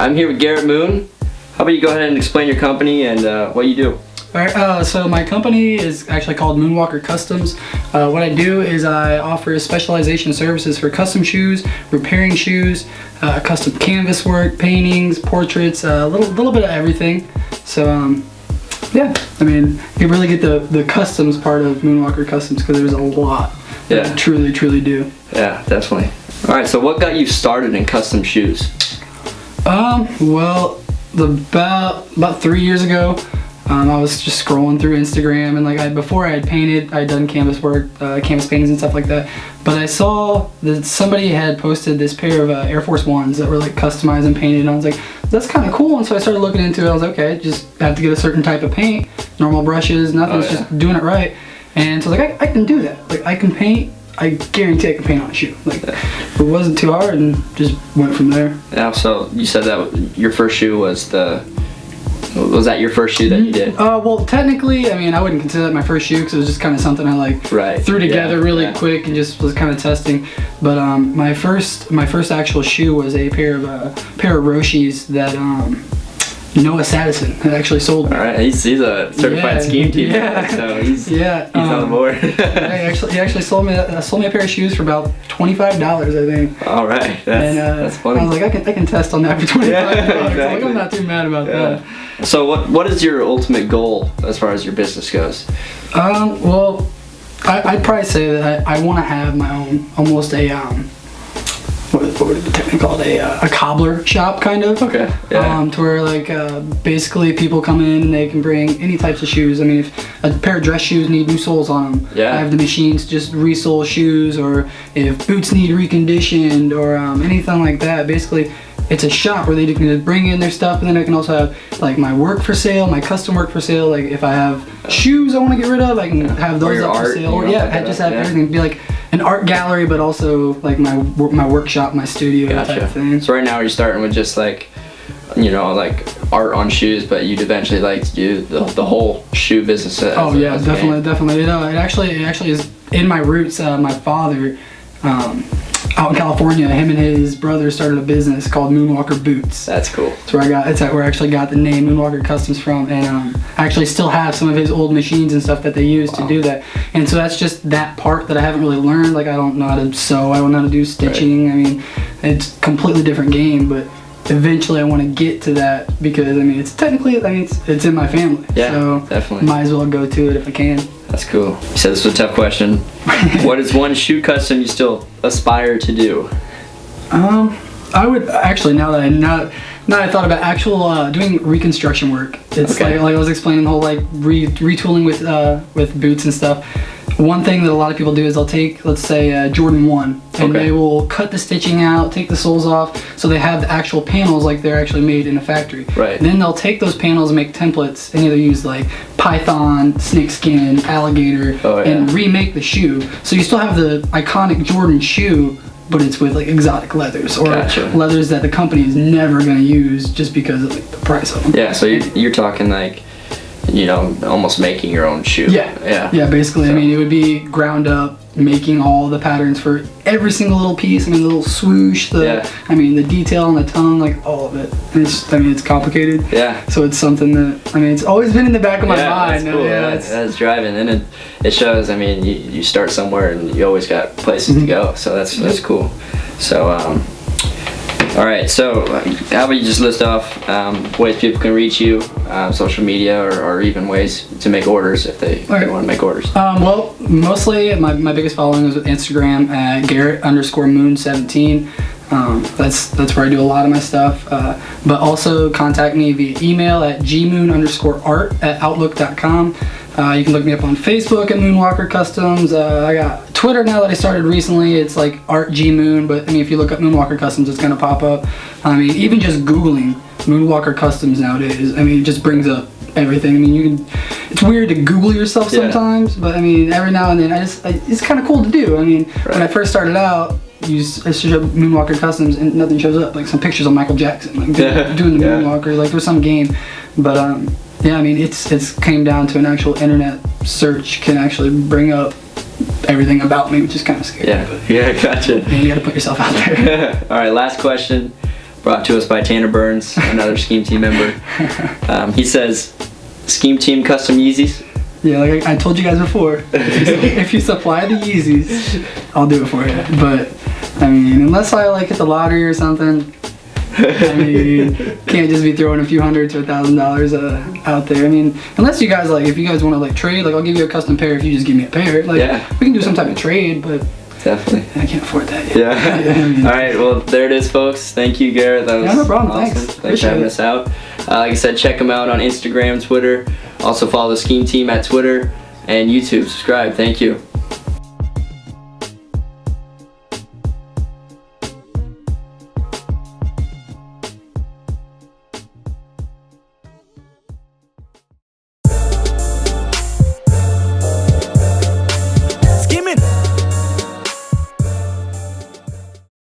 I'm here with Garrett Moon. How about you go ahead and explain your company and what you do? Alright, so my company is actually called MOONWALKER Customs. What I do is I offer specialization services for custom shoes, repairing shoes, custom canvas work, paintings, portraits, a little bit of everything. So yeah, I mean, you really get the customs part of MOONWALKER Customs because there's a lot that I truly do. Yeah, definitely. Alright, so what got you started in custom shoes? Well, about 3 years ago, I was just scrolling through Instagram, and before I had painted, I had done canvas work, canvas paintings and stuff like that. But I saw that somebody had posted this pair of Air Force Ones that were customized and painted, and I was like, that's kind of cool. And so I started looking into it. I was like, okay, just have to get a certain type of paint, normal brushes, nothing's just doing it right. And so I was like, I can do that. I can paint. I guarantee I can paint on a shoe. It wasn't too hard, and just went from there. Yeah. So you said that your first shoe was Was that your first shoe that you did? Well, technically, I mean, I wouldn't consider that my first shoe because it was just kind of something I threw together really quick and just was kind of testing. But my first actual shoe was a pair of Roshis that Noah Sadison had actually sold me. All right, he's a certified scheme team guy, so he's on board. He actually sold me a pair of shoes for about $25, I think. All right, that's funny. I was like, I can test on that for $25. Exactly. I'm not too mad about that. So what is your ultimate goal as far as your business goes? Well, I'd probably say that I want to have my own, almost a what would it technically called, a cobbler shop kind of. Okay. Yeah. To where basically people come in and they can bring any types of shoes. I mean, if a pair of dress shoes need new soles on them, I have the machines to just resole shoes, or if boots need reconditioned or anything like that. Basically, it's a shop where they can just bring in their stuff, and then I can also have my work for sale, my custom work for sale. If I have shoes I want to get rid of, I can have those up for sale. I just have everything. It'd be like an art gallery, but also my workshop, my studio type of thing. So right now you're starting with just art on shoes, but you'd eventually like to do the whole shoe business. Definitely. It actually is in my roots. My father, out in California, him and his brother started a business called Moonwalker Boots. That's cool. That's where I actually got the name MOONWALKER Customs from, and I actually still have some of his old machines and stuff that they use to do that. And so that's just that part that I haven't really learned. I don't know how to sew, I don't know how to do stitching. Right. I mean, it's a completely different game, but eventually I want to get to that because it's technically, it's in my family. Yeah, so definitely. Might as well go to it if I can. That's cool. You said this was a tough question. What is one shoe custom you still aspire to do? I would actually, now that I thought about actual doing reconstruction work. It's like I was explaining the whole retooling with boots and stuff. One thing that a lot of people do is they'll take, let's say, Jordan 1, and they will cut the stitching out, take the soles off, so they have the actual panels like they're actually made in a factory. Right. Then they'll take those panels and make templates and either use python, snakeskin, alligator, and remake the shoe. So you still have the iconic Jordan shoe, but it's with exotic leathers or leathers that the company is never going to use just because of the price of them. Yeah, so you're talking almost making your own shoe. Yeah, basically. So. It would be ground up, making all the patterns for every single little piece. The little swoosh, the detail on the tongue, all of it. It's complicated. Yeah. So it's something that, it's always been in the back of my mind. That's cool. That's driving, and it shows. You start somewhere and you always got places to go. So that's cool. So all right, so how about you just list off ways people can reach you, social media, or even ways to make orders if they want to make orders? Well, mostly my biggest following is with Instagram at Garrett_Moon17. That's where I do a lot of my stuff. But also contact me via email at gmoon_art@outlook.com. You can look me up on Facebook at MOONWALKER Customs. I got Twitter now that I started recently. It's Art G Moon, but if you look up MOONWALKER Customs, it's gonna pop up. Even just Googling MOONWALKER Customs nowadays, it just brings up everything. It's weird to Google yourself sometimes, but every now and then, it's kind of cool to do. When I first started out, I search up MOONWALKER Customs and nothing shows up. Some pictures of Michael Jackson, doing the Moonwalker, for some game, but it's came down to an actual internet search can actually bring up everything about me, which is kind of scary. Yeah, gotcha. You got to put yourself out there. All right, last question. brought to us by Tanner Burns, another Scheme Team member. He says, Scheme Team custom Yeezys. Yeah, like I told you guys before, if you supply the Yeezys, I'll do it for you. But I mean, unless I like hit the lottery or something, I mean, can't just be throwing a few $100 to $1,000 out there. I mean, unless you guys like, if you guys want to like trade, like I'll give you a custom pair if you just give me a pair. Like we can do some type of trade, but definitely I can't afford that yet. Yeah. I mean, all right, well there it is, folks. Thank you, Garrett. That was no problem. awesome. Thanks for having us out. Like I said, check them out on Instagram, Twitter. Also follow the Scheme Team at Twitter and YouTube. Subscribe. Thank you.